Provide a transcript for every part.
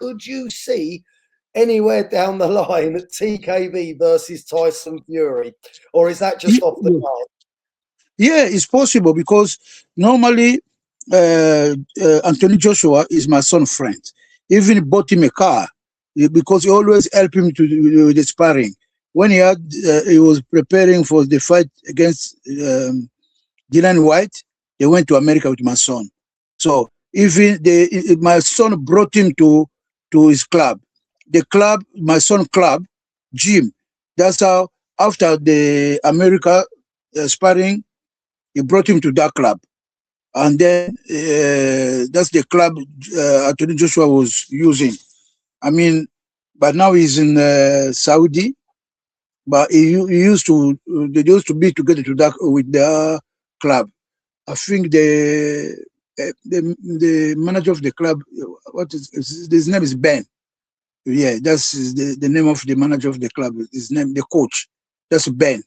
could you see anywhere down the line at TKV versus Tyson Fury, or is that just off the card? Yeah, it's possible because normally Anthony Joshua is my son's friend. Even bought him a car because he always help him to with the sparring. When he was preparing for the fight against Dylan White, they went to America with my son. So even my son brought him to his club. The club, my son club, gym. That's how after the America sparring, he brought him to that club. And then that's the club Anthony Joshua was using. I mean, but now he's in Saudi. But they used to be together to that with the club. I think the manager of the club, his name is Ben. Yeah, that's the name of the manager of the club. His name, the coach. That's Ben.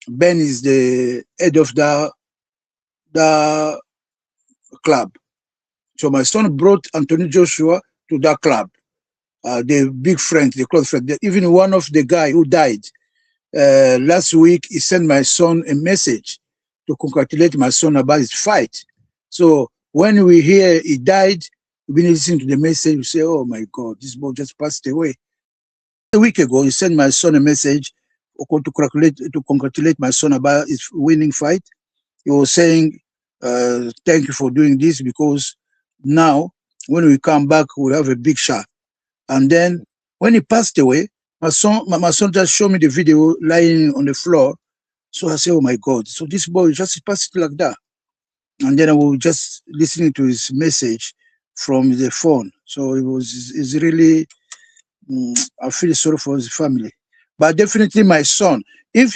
Ben is the head of the club. So my son brought Anthony Joshua to that club. The big friend, the close friend. Even one of the guy who died last week, he sent my son a message to congratulate my son about his fight. So when we hear he died, we listen to the message, we say, oh my God, this boy just passed away. A week ago, he sent my son a message to congratulate my son about his winning fight. He was saying, thank you for doing this because now when we come back, we'll have a big shot. And then when he passed away, my son just showed me the video lying on the floor. So I said, oh my God, so this boy just passed like that. And then I was just listening to his message from the phone. So it's really, I feel sorry for his family. But definitely my son, if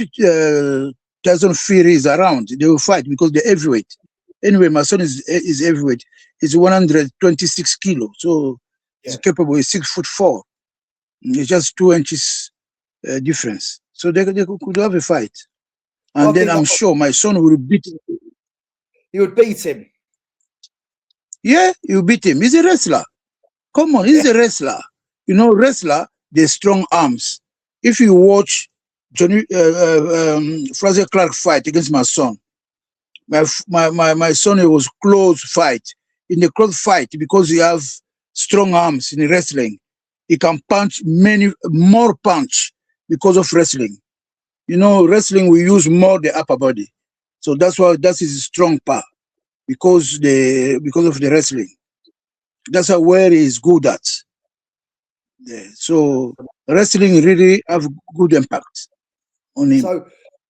Tyson Fury is around, they will fight because they're heavyweight. Anyway, my son is heavyweight. He's 126 kilos. So he's capable, he's 6'4". It's just 2 inches difference. So they could have a fight. And then I'm sure my son will beat him. You would beat him? Yeah, you beat him. He's a wrestler. Come on, he's a wrestler. You know, wrestler, they strong arms. If you watch Johnny Fraser Clark fight against my son, my son, it was close fight. In the close fight, because he have strong arms in wrestling, he can punch more punch because of wrestling. You know, wrestling we use more the upper body, so that's why that is strong part because of the wrestling. That's where he is good at. Yeah. So wrestling really have good impact on him. So